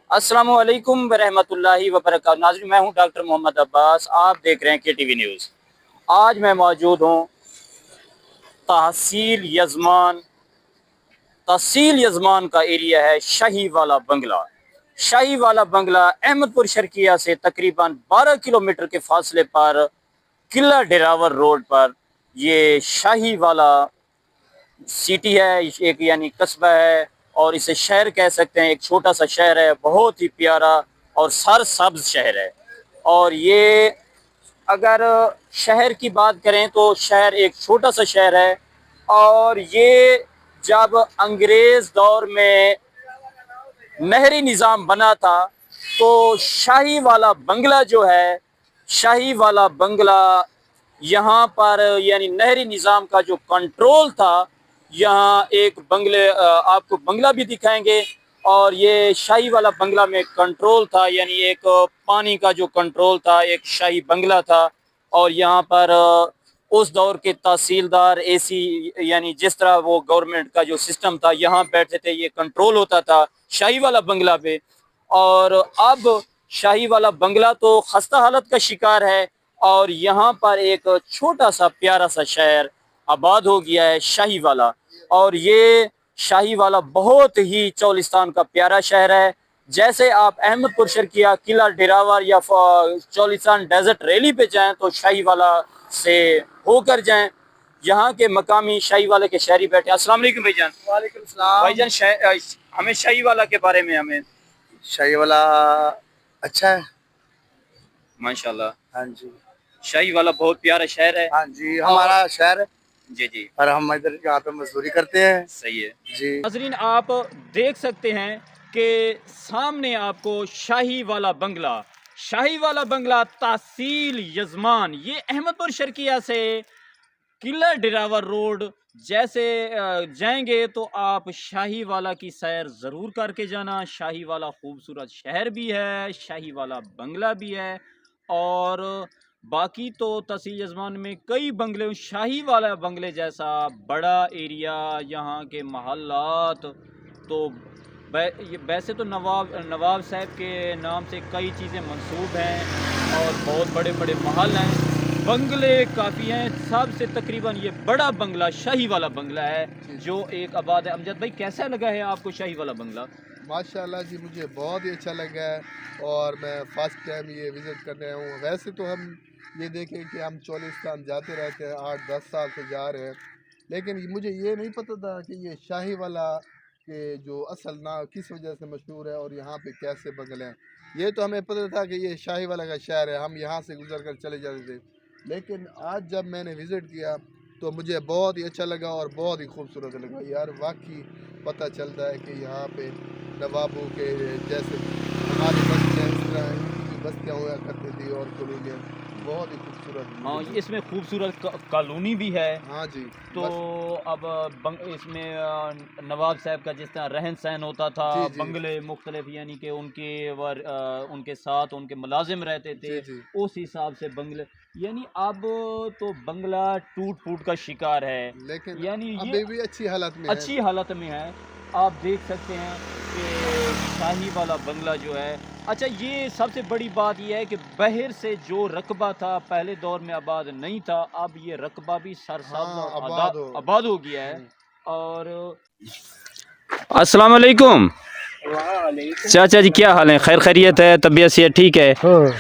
अस्सलामु अलैकुम वरहमतुल्लाहि वबरकातुहू। नाज़रीन, मैं हूं डॉक्टर मोहम्मद अब्बास। आप देख रहे हैं KTV न्यूज़। आज मैं मौजूद हूं तहसील यज़मान। तहसील यज़मान का एरिया है शाही वाला बंगला। शाही वाला बंगला अहमदपुर शर्किया से तकरीबन 12 किलोमीटर के फासले पर किला डेरावर रोड पर ये शाही वाला सिटी है, एक यानी कस्बा है, और इसे शहर कह सकते हैं। एक छोटा सा शहर है, बहुत ही प्यारा और सरसब्ज शहर है। और ये अगर शहर की बात करें तो शहर एक छोटा सा शहर है। और ये जब अंग्रेज़ दौर में नहरी निज़ाम बना था तो शाही वाला बंगला जो है, शाही वाला बंगला यहाँ पर यानी नहरी निज़ाम का जो कंट्रोल था, यहाँ एक बंगले आपको बंगला भी दिखाएंगे। और ये शाही वाला बंगला में कंट्रोल था, यानी एक पानी का जो कंट्रोल था, एक शाही बंगला था। और यहाँ पर उस दौर के तहसीलदार एसी यानी जिस तरह वो गवर्नमेंट का जो सिस्टम था, यहाँ बैठते थे, ये कंट्रोल होता था शाही वाला बंगला पे। और अब शाही वाला बंगला तो खस्ता हालत का शिकार है और यहाँ पर एक छोटा सा प्यारा सा शहर आबाद हो गया है, शाही वाला। और ये शाही वाला बहुत ही चौलिस्तान का प्यारा शहर है। जैसे आप अहमदपुर शर्किया, किला डेरावर या चौलिस्तान डेजर्ट रैली पे जाएं तो शाही वाला से होकर जाएं। यहाँ के मकामी शाही वाले के शहरी बैठे। अस्सलाम वालेकुम भाईजान। वालेकुम सलाम। भाईजान, हमें शाही वाला के बारे में हमें। शाही वाला अच्छा है। माशाल्लाह। हाँ जी। शाही वाला बहुत प्यारा शहर है। हाँ जी, हमारा शहर है जी जी, और हम इधर यहाँ पे मजदूरी करते हैं। सही है जी। नाज़रीन, आप देख सकते हैं कि सामने आपको शाही वाला बंगला तहसील यज़मान, ये अहमदपुर शर्किया से किला डेरावर रोड जैसे जाएंगे तो आप शाही वाला की सैर ज़रूर करके जाना। शाही वाला खूबसूरत शहर भी है, शाही वाला बंगला भी है। और बाकी तो तहसील यज़मान में कई बंगले, शाही वाला बंगले जैसा बड़ा एरिया, यहाँ के महल्लात तो वैसे तो नवाब साहब के नाम से कई चीज़ें मंसूब हैं और बहुत बड़े बड़े महल हैं, बंगले काफ़ी हैं। सबसे तकरीबन ये बड़ा बंगला शाही वाला बंगला है जो एक आबाद है। अमजद भाई, कैसा लगा है आपको शाही वाला बंगला? माशाल्लाह जी, मुझे बहुत ही अच्छा लगा है और मैं फ़र्स्ट टाइम ये विज़िट करने आया हूँ। वैसे तो हम ये देखें कि हम चौलिस्तान जाते रहते हैं, 8-10 साल से जा रहे हैं, लेकिन मुझे ये नहीं पता था कि ये शाही वाला के जो असल ना किस वजह से मशहूर है और यहाँ पे कैसे बंगले हैं। ये तो हमें पता था कि ये शाही वाला का शहर है, हम यहाँ से गुजर कर चले जाते थे। लेकिन आज जब मैंने विज़िट किया तो मुझे बहुत ही अच्छा लगा और बहुत ही खूबसूरत लगा यार। वाकई पता चलता है कि यहाँ पे नवाबों के जैसे हमारी बस्तियाँ इस तरह इनकी बस्तियाँ हुआ करती थी और कॉलोनियाँ बहुत ही खूबसूरत। हाँ, इसमें खूबसूरत कॉलोनी भी है। हाँ जी। तो अब इसमें नवाब साहब का जिस तरह रहन सहन होता था, जी, जी। बंगले मुख्तलिफ यानी कि उनके साथ उनके मुलाजिम रहते थे, जी, जी। उस हिसाब से बंगले, यानी अब तो बंगला टूट फूट का शिकार है, लेकिन यानी ये अभी भी अच्छी हालत में है। अच्छी हालत में है। आप देख सकते हैं कि शाही वाला बंगला जो है। अच्छा, ये सबसे बड़ी बात यह है कि बहर से जो रकबा था पहले दौर में आबाद नहीं था, अब ये रकबा भी सरसब्ज हाँ, और आबाद हो गया है। और अस्सलाम वालेकुम चाचा जी, क्या हाल है? खैर खैरियत है? तबीयत से ठीक है?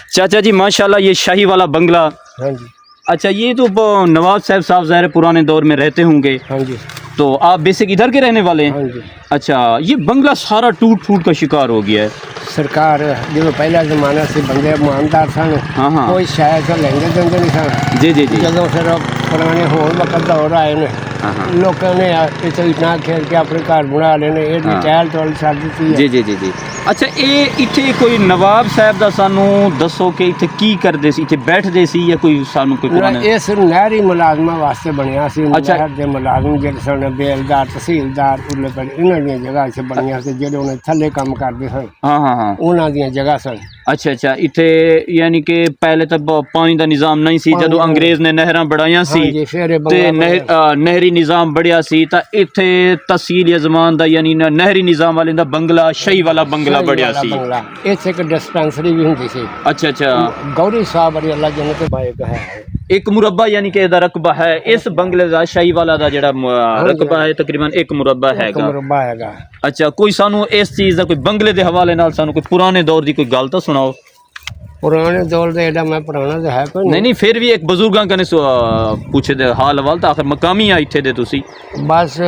चाचा जी माशाल्लाह, ये शाही वाला बंगला। हाँ जी। अच्छा, ये तो नवाब साहब ज़ाहिर पुराने दौर में रहते होंगे। हाँ जी। तो आप बेसिक इधर के रहने वाले हैं? हाँ जी। अच्छा, ये बंगला सारा टूट फूट का शिकार हो गया है। सरकार जो पहला जमाना से बंदे ईमानदार सन, हाँ हाँ, कोई शायद से लेंगे देंगे नहीं सन। जी जी जी। जो फिर पुराने होर वक्त दौर आए ने, हाँ हाँ, लोगों ने इतना इतना खेल के अपने घर बना लेने, ये हाँ। टहल टोल छड़ दी जी जी जी जी। अच्छा, ये इत्थे कोई नवाब साहब दा सानू दसो कि इत्थे की करदे सी, इत्थे बैठदे सी या कोई सानू कोई पुराने? ये सिर्फ नहरी मुलाजमा वास्ते बनया सी। अच्छा। नहर दे मुलाजम जेह्ड़े सन, बेलदार तहसीलदार उरले पर इन्हां दियां जगह से बनिया सी, जेह्ड़े उन्हें थल्ले काम करदे सन, हाँ हाँ हाँ, उन्हां दियां जगह सन। ਅੱਛਾ ਅੱਛਾ ਇੱਥੇ ਯਾਨੀ ਕਿ ਪਹਿਲੇ ਤਾਂ ਪਾਣੀ ਦਾ ਨਿਜ਼ਾਮ ਨਹੀਂ ਸੀ ਜਦੋਂ ਅੰਗਰੇਜ਼ ਨੇ ਨਹਿਰਾਂ ਬਣਾਈਆਂ ਸੀ ਹਾਂਜੀ, ਫਿਰ ਇਹ ਤੇ ਬੰਗਲਾ ਨਹਿਰੀ ਨਿਜ਼ਾਮ ਬੜਿਆ ਸੀ ਤਾਂ ਇੱਥੇ ਤਹਿਸੀਲ ਯਜ਼ਮਾਨ ਦਾ ਯਾਨੀ ਨਹਿਰੀ ਨਿਜ਼ਾਮ ਵਾਲੇ ਦਾ ਬੰਗਲਾ ਸ਼ਹੀ ਵਾਲਾ ਬੰਗਲਾ ਬੜਿਆ ਸੀ ਬੰਗਲਾ। ਇੱਥੇ ਇੱਕ ਡਿਸਪੈਂਸਰੀ ਵੀ ਹੁੰਦੀ ਸੀ। ਅੱਛਾ ਅੱਛਾ ਗੌਰੀ ਸਾਹਿਬ ਬੜੀ ਅੱਲਾ ਜੰਨਤ ਬਾਇਕ ਹੈ। ਇੱਕ ਮੁਰੱਬਾ ਯਾਨੀ ਕਿ ਇਹਦਾ ਰਕਬਾ ਹੈ ਇਸ ਬੰਗਲੇ ਦਾ ਸ਼ਾਹੀ ਵਾਲਾ ਦਾ ਜਿਹੜਾ ਰਕਬਾ ਹੈ ਤਕਰੀਬਨ ਇੱਕ ਮੁਰੱਬਾ ਇੱਕ ਹੈਗਾ ਮੁਰੱਬਾ ਹੈਗਾ। ਅੱਛਾ ਕੋਈ ਸਾਨੂੰ ਇਸ ਚੀਜ਼ ਦਾ ਕੋਈ ਬੰਗਲੇ ਦੇ ਹਵਾਲੇ ਨਾਲ ਸਾਨੂੰ ਕੋਈ ਪੁਰਾਣੇ ਦੌਰ ਦੀ ਕੋਈ ਗੱਲ ਤਾਂ ਸੁਣਾਓ ਪੁਰਾਣੇ ਦੌਰ ਦੇ ਐਡਾ ਮੈਂ ਪੁਰਾਣਾ ਤਾਂ ਹੈ ਕੋਈ ਨਹੀਂ ਨਹੀਂ ਫਿਰ ਵੀ ਇੱਕ ਬਜ਼ੁਰਗਾਂ ਕਨੇ ਪੁੱਛੇ ਦੇ ਹਾਲ ਹਵਾਲ ਤਾਂ ਆਖਰ ਮਕਾਮੀ ਆ ਇੱਥੇ ਦੇ ਤੁਸੀਂ ਬਸ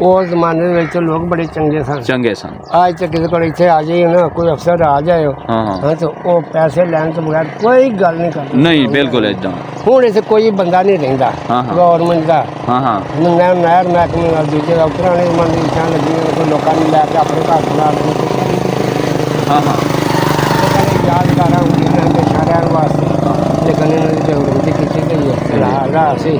ਉਸ ਜ਼ਮਾਨੇ ਦੇ ਵਿੱਚ ਲੋਕ ਬੜੇ ਚੰਗੇ ਸਨ। ਚੰਗੇ ਸਨ ਅੱਜ ਤੱਕ ਕਿਸੇ ਕੋਲ ਇੱਥੇ ਆ ਜਾਈਏ ਨਾ ਕੋਈ ਅਫਸਰ ਆ ਜਾਏ ਹਾਂ ਹਾਂ ਹਾਂ ਤਾਂ ਉਹ ਪੈਸੇ ਲੈਣ ਤੋਂ ਬਗੈਰ ਕੋਈ ਗੱਲ ਨਹੀਂ ਕਰਦਾ। ਨਹੀਂ ਬਿਲਕੁਲ ਇਦਾਂ ਹੁਣ ਇੱਥੇ ਕੋਈ ਬੰਦਾ ਨਹੀਂ ਰਹਿੰਦਾ ਹਾਂ, ਹਾਂ। ਗੌਰਮੈਂਟ ਦਾ ਹਾਂ ਹਾਂ ਨਹਿਰ ਮਹਿਕਮੇ ਨਾਲ ਦੂਜੇ ਦਾ ਪੁਰਾਣੇ ਜ਼ਮਾਨੇ ਦੀ ਇੱਛਾ ਲੱਗੀਆਂ ਕੋਈ ਲੋਕਾਂ ਨੂੰ ਲੈ ਕੇ ਆਪਣੇ ਘਰ ਬਣਾ ਲੈਂਦੇ ਹਾਂ ਹਾਂ ਯਾਦਗਾਰਾਂ ਹੁੰਦੀਆਂ ਨੇ ਹਮੇਸ਼ਾ ਰਹਿਣ ਵਾਸਤੇ ਲੇਕਿਨ ਇਹਨਾਂ ਦੀ ਬੇਨਤੀ ਕੀਤੀ ਗਈ ਹੈ ਫਿਲਹਾਲ ਅਸੀਂ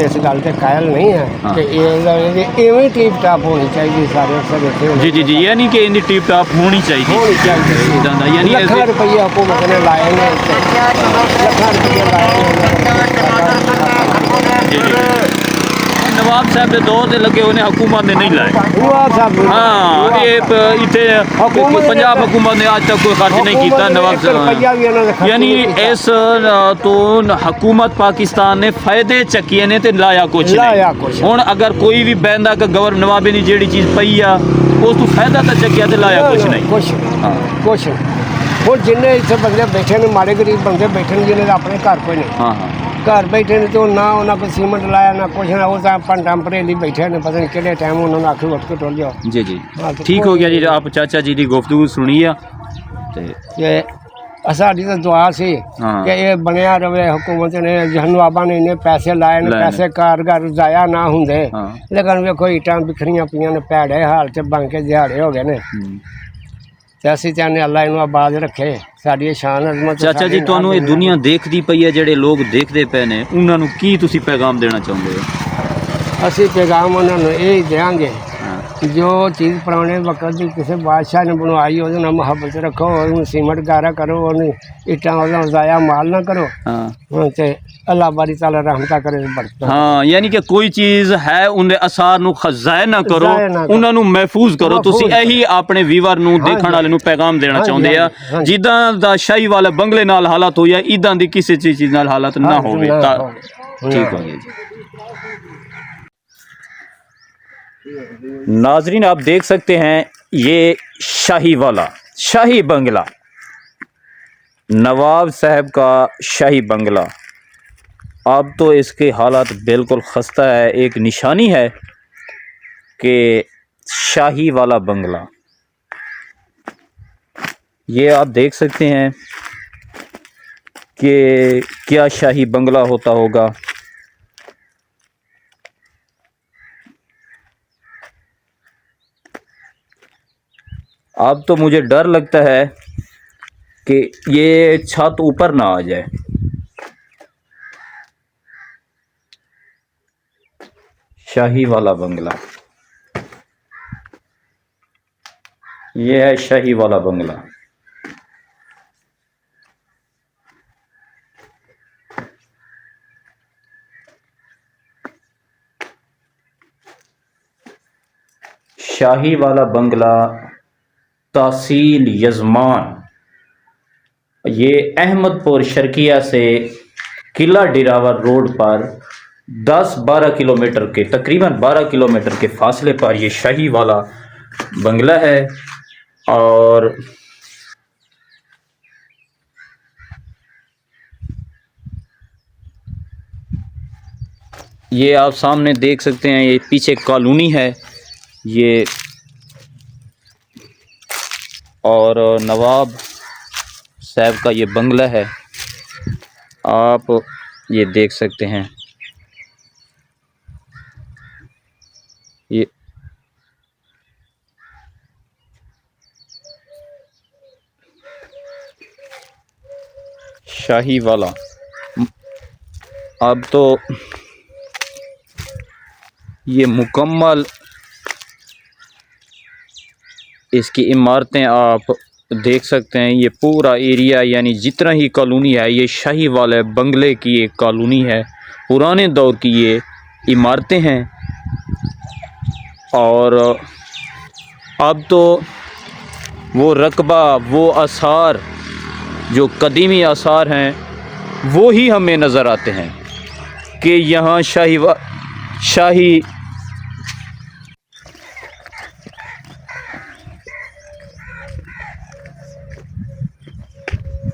ਇਸ ਗੱਲ ਤੇ ਕਾਇਲ ਨਹੀਂ ਹੈ ਕਿ ਇਹ ਇਵੇਂ ਟੀਪ ਟਾਪ ਹੋਣੀ ਚਾਹੀਦੀ ਸਾਰੇ ਅਫਸਰ ਇੱਥੇ ਜੀ ਜੀ ਜੀ ਯਾਨੀ ਕਿ ਇਹਦੀ ਟਿਪ ਟਾਪ ਹੋਣੀ ਚਾਹੀਦੀ ਇਦਾਂ ਦਾ ਯਾਨੀ ਲੱਖਾਂ ਰੁਪਈਆ ਹੁਕੂਮਤ ਨੇ ਲਾਏ ਨੇ ਲੱਖਾਂ ਰੁਪਈਆ ਲਾਏ ਜੀ ਜੀ ਨਵਾਬ ਸਾਹਿਬ ਦੇ ਦੌਰ ਤੇ ਲੱਗੇ ਉਹਨੇ ਹਕੂਮਤ ਨੇ ਨਹੀਂ ਲਾਏ ਨਵਾਬ ਸਾਹਿਬ ਹਾਂ ਇਹ ਇੱਥੇ ਪੰਜਾਬ ਹਕੂਮਤ ਨੇ ਅੱਜ ਤੱਕ ਕੋਈ ਖਰਚ ਨਹੀਂ ਕੀਤਾ ਨਵਾਬ ਰੁਪਈਆ ਵੀ ਇਹਨਾਂ ਦੇ ਸਾਹਿਬ ਯਾਨੀ ਇਸ ਤੋਂ ਹਕੂਮਤ ਪਾਕਿਸਤਾਨ ਨੇ ਫਾਇਦੇ ਚੱਕੀਏ ਨੇ ਤੇ ਲਾਇਆ ਕੁਛ ਨਹੀਂ ਹੁਣ ਅਗਰ ਕੋਈ ਵੀ ਬੈਂਦਾ ਕਿ ਗਵਰ ਨਵਾਬੇ ਦੀ ਜਿਹੜੀ ਚੀਜ਼ ਪਈ ਆ ਉਸ ਤੋਂ ਫਾਇਦਾ ਤਾਂ ਚੱਕਿਆ ਤੇ ਲਾਇਆ ਕੁਛ ਨਹੀਂ ਕੁਛ ਹੁਣ ਜਿੰਨੇ ਇੱਥੇ ਬੰਦੇ ਬੈਠੇ ਨੇ ਮਾੜੇ ਗਰੀਬ ਬੰਦੇ ਬੈਠੇ ਨੇ ਜਿਹਨਾਂ ਦੇ ਆਪਣੇ ਘਰ ਕੋਈ ਨਹੀਂ ਹਾਂ ਹਾਂ ਘਰ ਬੈਠੇ ਨੇ ਤੇ ਉਹ ਨਾ ਉਹਨਾਂ ਕੋਲ ਸੀਮੈਂਟ ਲਾਇਆ ਨਾ ਕੁਛ ਨਾ ਉਹ ਤਾਂ ਟੈਂਪਰੇਰੀ ਬੈਠੇ ਨੇ ਪਤਾ ਨਹੀਂ ਕਿਹੜੇ ਟਾਈਮ ਉਹਨਾਂ ਨੂੰ ਆਖੀ ਉੱਠ ਕੇ ਟੁੱਟ ਜਾਓ ਜੀ ਜੀ ਠੀਕ ਹੋ ਗਿਆ ਜੀ ਆਪ ਚਾਚਾ ਜੀ ਦੀ ਗੁਫ਼ਤਗੂ ਸੁਣੀ ਆ ਤੇ ਸਾਡੀ ਤਾਂ ਦੁਆ ਸੀ ਕਿ ਇਹ ਬਣਿਆ ਰਵੇ ਹੁਕੂਮਤ ਨੇ ਨਵਾਬਾਂ ਨੇ ਇੰਨੇ ਪੈਸੇ ਲਾਏ ਨੇ ਪੈਸੇ ਕਾਰਗਰ ਜ਼ਾਇਆ ਨਾ ਹੁੰਦੇ ਲੇਕਿਨ ਵੇਖੋ ਇੱਟਾਂ ਬਿਖਰੀਆਂ ਪਈਆਂ ਨੇ ਭੈੜੇ ਹਾਲ 'ਚ ਬਣ ਕੇ ਦਿਹਾੜੇ ਹੋ ਗਏ ਨੇ ਤੇ ਅਸੀਂ ਚਾਹੁੰਦੇ ਅੱਲਾ ਇਹਨੂੰ ਆਬਾਦ ਰੱਖੇ ਸਾਡੀ ਸ਼ਾਨ ਅਜ਼ਮਤ ਚਾਚਾ ਜੀ ਤੁਹਾਨੂੰ ਇਹ ਦੁਨੀਆ ਦੇਖਦੀ ਪਈ ਹੈ ਜਿਹੜੇ ਲੋਕ ਦੇਖਦੇ ਪਏ ਨੇ ਉਹਨਾਂ ਨੂੰ ਕੀ ਤੁਸੀਂ ਪੈਗਾਮ ਦੇਣਾ ਚਾਹੁੰਦੇ ਹੋ ਅਸੀਂ ਪੈਗਾਮ ਉਹਨਾਂ ਨੂੰ ਇਹ ਦਿਆਂਗੇ ਜੋ ਚੀਜ਼ ਪੁਰਾਣੇ ਵਕਤ ਦੀ ਕਿਸੇ ਬਾਦਸ਼ਾਹ ਨੇ ਬਣਵਾਈ ਉਹਦੇ ਨਾਲ ਮੁਹੱਬਤ ਰੱਖੋ ਉਹਨੂੰ ਸੀਮਟ ਗਾਰਾ ਕਰੋ ਉਹਨੂੰ ਇੱਟਾਂ ਉਹਦਾ ਜ਼ਾਇਆ ਮਾਲ ਨਾ ਕਰੋ ਹਾਂ ਤੇ ਅੱਲਾਹ ਬਾਰੀ ਤਾਲਾ ਰਹਿਮਤਾਂ ਕਰੇ ਬਰਕਤ ਹਾਂ ਯਾਨੀ ਕਿ ਕੋਈ ਚੀਜ਼ ਹੈ ਉਹਦੇ ਅਸਾਰ ਨੂੰ ਜ਼ਾਇਆ ਨਾ ਕਰੋ ਉਹਨਾਂ ਨੂੰ ਮਹਿਫੂਜ਼ ਕਰੋ ਤੁਸੀਂ ਇਹੀ ਆਪਣੇ ਵੀਵਰ ਨੂੰ ਦੇਖਣ ਵਾਲੇ ਨੂੰ ਪੈਗਾਮ ਦੇਣਾ ਚਾਹੁੰਦੇ ਆ ਜਿੱਦਾਂ ਦਾ ਸ਼ਾਹੀ ਵਾਲੇ ਬੰਗਲੇ ਨਾਲ ਹਾਲਾਤ ਹੋਇਆ ਇਦਾਂ ਦੀ ਕਿਸੇ ਚੀਜ਼ ਨਾਲ ਹਾਲਾਤ ਨਾ ਹੋਵੇ ਤਾਂ ठीक हो गया जी। नाजरीन आप देख सकते हैं ये शाही वाला शाही बंगला नवाब साहब का शाही बंगला अब तो इसके हालात बिल्कुल खस्ता है। एक निशानी है कि शाही वाला बंगला ये आप देख सकते हैं कि क्या शाही बंगला होता होगा। अब तो मुझे डर लगता है कि ये छत ऊपर ना आ जाए। शाही वाला बंगला ये है शाही वाला बंगला। शाही वाला बंगला तहसील यजमान ये अहमदपुर शर्किया से किला डिरावर रोड पर 10-12 किलोमीटर के तकरीबन 12 किलोमीटर के फासले पर ये शाही वाला बंगला है। और ये आप सामने देख सकते हैं ये पीछे कॉलोनी है ये और नवाब साहब का ये बंगला है आप ये देख सकते हैं। ये शाही वाला अब तो ये मुकम्मल इसकी इमारतें आप देख सकते हैं ये पूरा एरिया यानी जितना ही कॉलोनी है ये शाही वाले बंगले की एक कॉलोनी है। पुराने दौर की ये इमारतें हैं और अब तो वो रकबा, वो आसार, जो कदीमी आसार हैं वो ही हमें नज़र आते हैं कि यहाँ शाही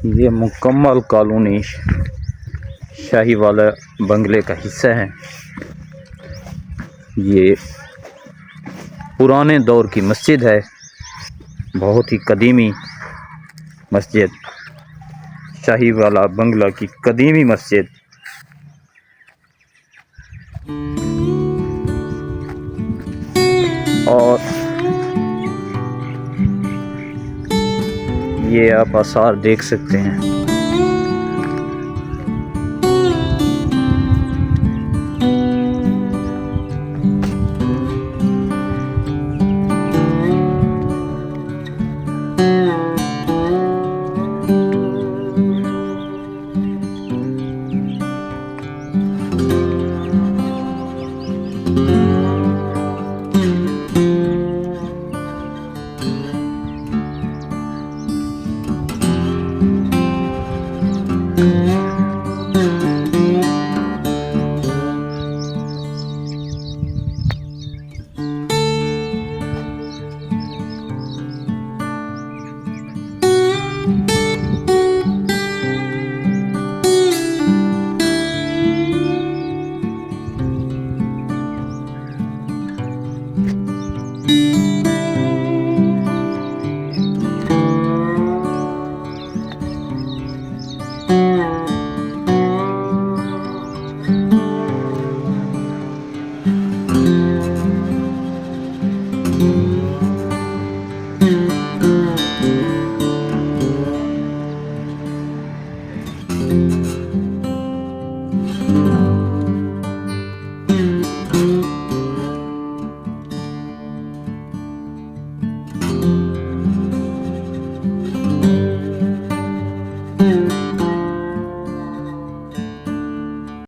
ये मुकम्मल कॉलोनी शाही वाला बंगले का हिस्सा है। ये पुराने दौर की मस्जिद है, बहुत ही कदीमी मस्जिद, शाही वाला बंगला की कदीमी मस्जिद। और ये आप आसार देख सकते हैं।